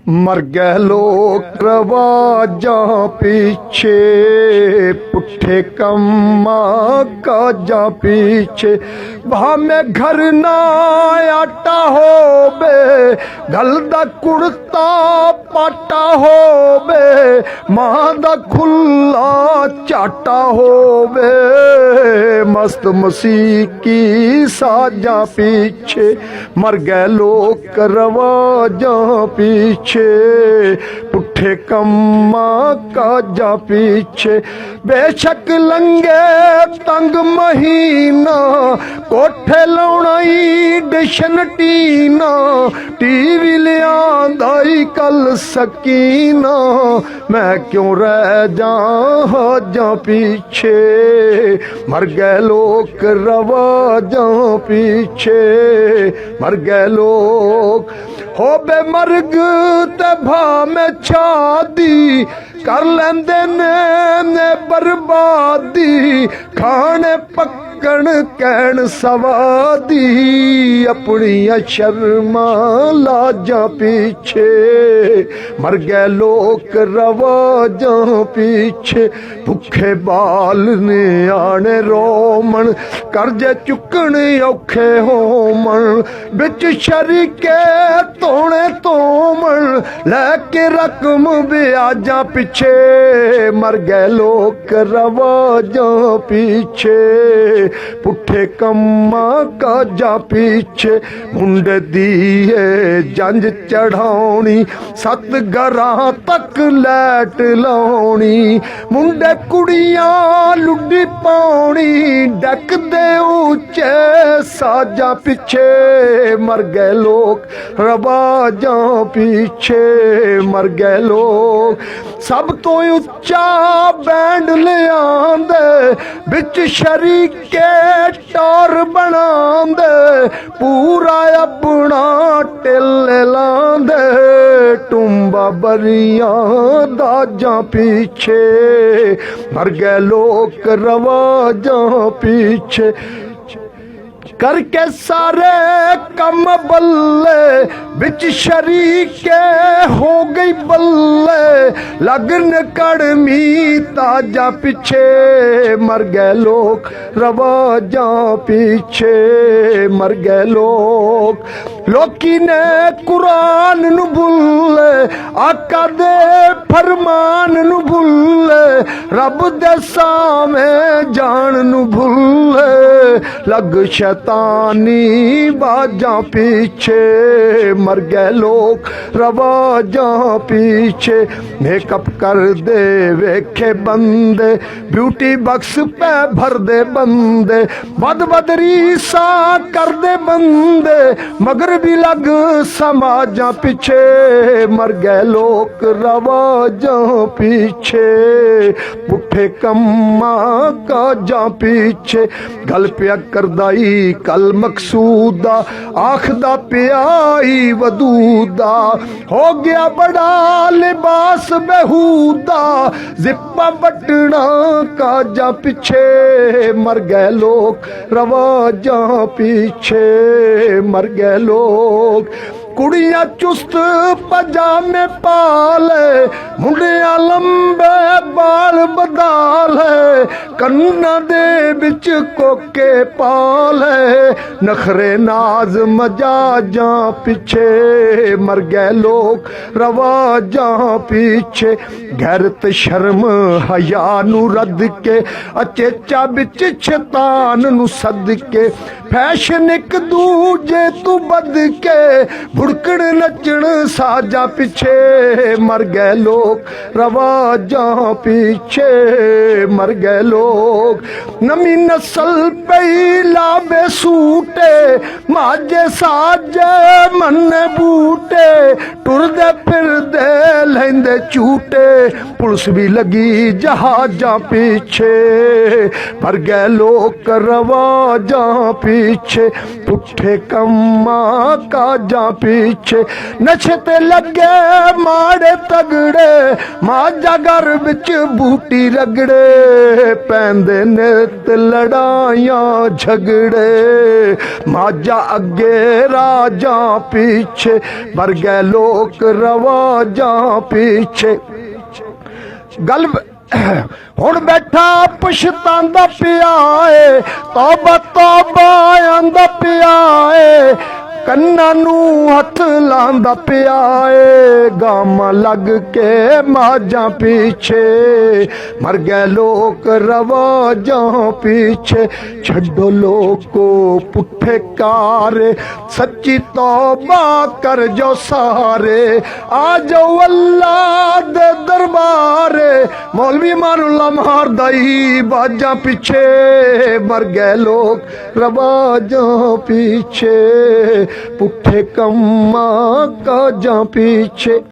मर गए लोग रवाजां पीछे, पुठे कम्मा काजां पीछे। भामे घर ना आटा होवे, गल दा कुड़ता पाटा होवे, मां दा खुला चाटा होवे। मस्त मसीह की साजां पीछे, मर गए लोग रवाजां पीछे, पुठे कम्मा काजा पीछे। बेशक लंगे तंग महीना, कोठे लाउणाई डिशन टीना, टीवी लियांदाई कल सकीना। मैं क्यों रह जा पीछे, मर गए लोग रवाजां पीछे, मर गए लोग। हो बे मर्ग ते भामे छादी, कर लेंदे ने बर्बादी। खाने पक्कण कहण सवादी, अपनी शर्मा लाजां पीछे, मर गए लोग रवाजां पीछे। भुखे बाल ने आने रोमन, करजे चुकण औखे होमन। बिच शरीके तोने तोमन, लैके रकम ब्याजां पिछे, मर गए लोग रवाजां पीछे, पुठे कम्मा काजां पीछे। मुंडे दिए जंज चढ़ाउणी, सत घरां तक लैट लाउणी। मुंडे कुड़ियां लुड्डी पाउणी, डक दे ऊंचे साजां पिछे, मर गए लोग रवाजां पीछे, मर गए लोग। सब तो उच्चा बैंड ले आंदे, बिच शरीके टौर बनांदे, पूरा अपना टिल्ले लांदे। टुंबा बरियां दाजां पीछे, मर गए लोग रवाजां पीछे। करके सारे कम बल्ले, बिच शरीके हो गई बल्ले। लगन कड़मी ताजा पीछे, मर गए लोग रवाजां पीछे, मर गए लोग। लोकी ने कुरान नु भुल्ले, आका दे फरमान नु भुल्ले, रब दे सामे जान नु भुल्ले। लग शैतानी बाजां पीछे, मर गए लोग रवाजां पीछे। मेकअप कर दे वेखे बंदे, ब्यूटी बक्स पे भर दे बंदे। बद रीसा कर दे बंदे, मगर भी लग समाजां पीछे, मर गए लोग रवाजां पीछे, पुठे कम्मा काजां पीछे। गल पिया करदाई कल मकसूदा, आखदा प्याई वदूदा। हो गया बड़ा लिबास बेहूदा, जिप्पा बटना काजा पीछे, मर गए लोग रवाजां पीछे, मर गए लोग। कुड़ियां चुस्त पजामे पाले, मुंडियां लंबे बाल बदाले। कन्ना दे बिच कोके पाले, नखरे नाज मजाजां पीछे, मर गए लोग रवाजां पीछे। गैरत शर्म हया नू रद के, अचेचा बिच शैतान नू सद के। फैशन एक दूजे तू बद के, भुड़कण नचण साजा पीछे, मर गए लोग रवाजां पीछे, मर गए लोग। नमी नस्ल पे लावे सूटे, माजे साजे मन्ने बूटे। टुरदे फिरदे लैंदे झूटे, पुलिस भी लगी जहाजां पीछे, मर गए लोग रवाजां पीछे, पुठे कम्मा काजां पीछे। नशे ते लगे माड़े तगड़े, माजा घर बिच बूटी रगड़े। ਪੈਂਦੇ ਨਿਤ ਲੜਾਈਆਂ ਝਗੜੇ ਮਾਝਾ ਅੱਗੇ ਰਾਜਾਂ ਪਿੱਛੇ ਮਰ ਗਏ ਲੋਕ ਰਵਾਜਾਂ ਪਿੱਛੇ ਗੱਲ ਹੁਣ ਬੈਠਾ ਪਛਤਾਂਦਾ ਪਿਆ ਏ ਤੌਬਾ ਤੌਬਾ ਆਂਦਾ ਪਿਆ ਏ ਕੰਨਾਂ ਨੂੰ ਹੱਥ ਲਾਂਦਾ ਪਿਆ ਏ ਗਾਮਾਂ ਲੱਗ ਕੇ ਮਾਝਾਂ ਪਿੱਛੇ ਮਰ ਗਏ ਲੋਕ ਰਵਾਜਾਂ ਪਿੱਛੇ ਛੱਡੋ ਲੋਕੋ ਪੁੱਠੇ ਕਾਰ ਸੱਚੀ ਤੌਬਾ ਕਰ ਜੋ ਸਾਰੇ ਆ ਜਾਓ ਅੱਲਾ ਦੇ ਦਰਬਾਰ ਮੌਲਵੀ ਮਾਰੁੱਲਾ ਮਾਰਦਾ ਈ ਬਾਜਾਂ ਪਿੱਛੇ ਮਰ ਗਏ ਲੋਕ ਰਵਾਜਾਂ ਪਿੱਛੇ ਪੁੱਠੇ ਕੰਮਾਂ ਕਾਜਾਂ ਪਿੱਛੇ